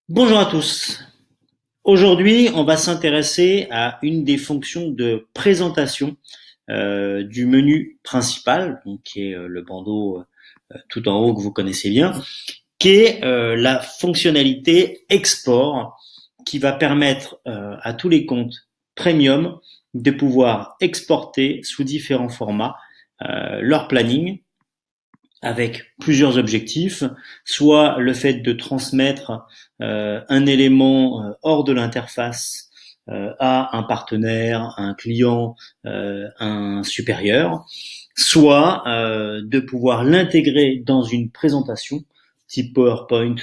Bonjour à tous. Aujourd'hui, on va s'intéresser à une des fonctions de présentation du menu principal, donc qui est le bandeau tout en haut que vous connaissez bien, qui est la fonctionnalité export qui va permettre à tous les comptes premium de pouvoir exporter sous différents formats leur planning avec plusieurs objectifs, soit le fait de transmettre un élément hors de l'interface à un partenaire, un client, un supérieur, soit de pouvoir l'intégrer dans une présentation type PowerPoint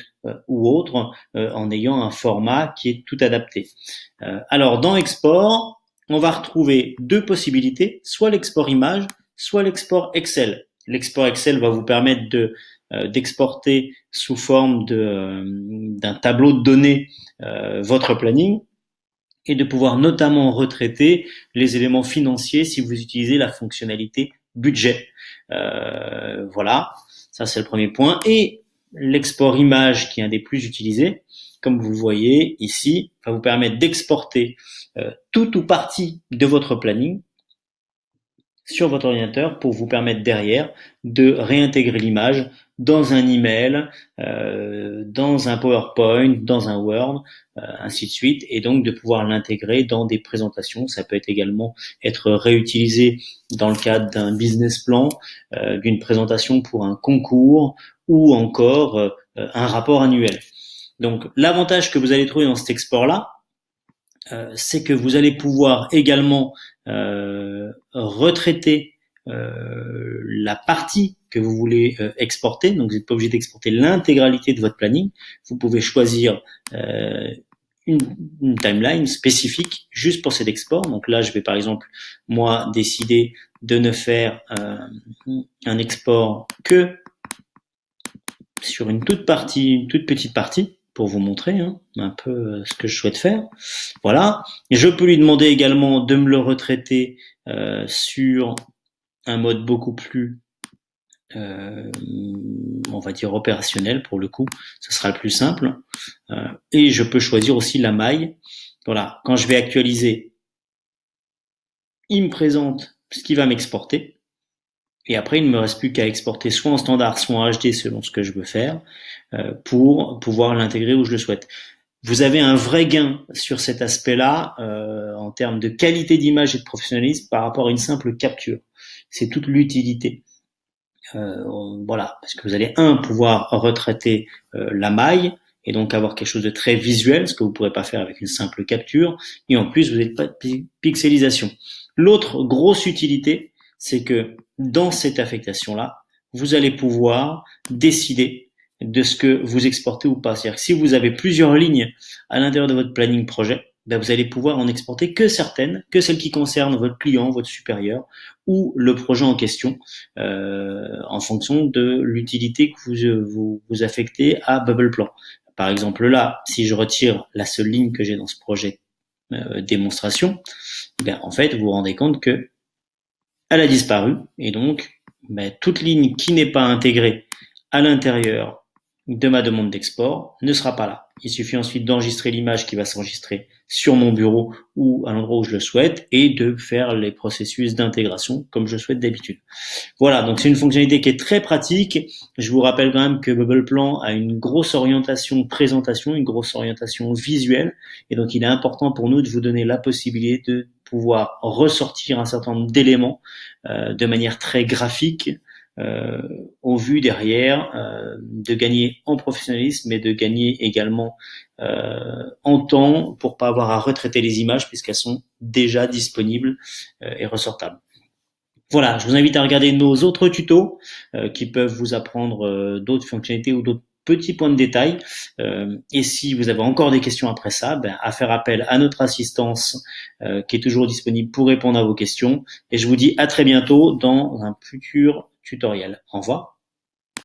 ou autre, en ayant un format qui est tout adapté. Alors dans Export, on va retrouver deux possibilités, soit l'export image, soit l'export Excel. L'export Excel va vous permettre d'exporter sous forme d'un tableau de données votre planning et de pouvoir notamment retraiter les éléments financiers si vous utilisez la fonctionnalité budget. Voilà, ça c'est le premier point. Et l'export image, qui est un des plus utilisés, comme vous le voyez ici, va vous permettre d'exporter tout ou partie de votre planning sur votre ordinateur pour vous permettre derrière de réintégrer l'image dans un email, dans un PowerPoint, dans un Word, ainsi de suite, et donc de pouvoir l'intégrer dans des présentations. Ça peut être également être réutilisé dans le cadre d'un business plan, d'une présentation pour un concours ou encore un rapport annuel. Donc l'avantage que vous allez trouver dans cet export-là, c'est que vous allez pouvoir également retraiter la partie que vous voulez exporter. Donc vous n'êtes pas obligé d'exporter l'intégralité de votre planning. Vous pouvez choisir une timeline spécifique juste pour cet export. Donc là, je vais par exemple, moi, décider de ne faire un export que sur une toute petite partie, pour vous montrer un peu ce que je souhaite faire. Voilà. Et je peux lui demander également de me le retraiter sur un mode beaucoup plus, on va dire, opérationnel pour le coup. Ce sera le plus simple. Et je peux choisir aussi la maille. Voilà. Quand je vais actualiser, il me présente ce qui va m'exporter. Et après, il ne me reste plus qu'à exporter soit en standard, soit en HD selon ce que je veux faire pour pouvoir l'intégrer où je le souhaite. Vous avez un vrai gain sur cet aspect-là en termes de qualité d'image et de professionnalisme par rapport à une simple capture. C'est toute l'utilité. Voilà, parce que vous allez pouvoir retraiter la maille et donc avoir quelque chose de très visuel, ce que vous ne pourrez pas faire avec une simple capture. Et en plus, vous n'avez pas de pixelisation. L'autre grosse utilité, c'est que dans cette affectation-là, vous allez pouvoir décider de ce que vous exportez ou pas. C'est-à-dire que si vous avez plusieurs lignes à l'intérieur de votre planning projet, ben vous allez pouvoir en exporter que certaines, que celles qui concernent votre client, votre supérieur ou le projet en question, en fonction de l'utilité que vous affectez à BubblePlan. Par exemple là, si je retire la seule ligne que j'ai dans ce projet démonstration, ben en fait vous vous rendez compte que elle a disparu et donc toute ligne qui n'est pas intégrée à l'intérieur de ma demande d'export ne sera pas là. Il suffit ensuite d'enregistrer l'image qui va s'enregistrer sur mon bureau ou à l'endroit où je le souhaite et de faire les processus d'intégration comme je souhaite d'habitude. Voilà, donc c'est une fonctionnalité qui est très pratique. Je vous rappelle quand même que BubblePlan a une grosse orientation présentation, une grosse orientation visuelle et donc il est important pour nous de vous donner la possibilité de pouvoir ressortir un certain nombre d'éléments de manière très graphique au vu derrière, de gagner en professionnalisme, mais de gagner également en temps pour pas avoir à retraiter les images puisqu'elles sont déjà disponibles et ressortables. Voilà, je vous invite à regarder nos autres tutos qui peuvent vous apprendre d'autres fonctionnalités ou d'autres petits points de détail. Et si vous avez encore des questions après ça, à faire appel à notre assistance qui est toujours disponible pour répondre à vos questions. Et je vous dis à très bientôt dans un futur tutoriel. Au revoir.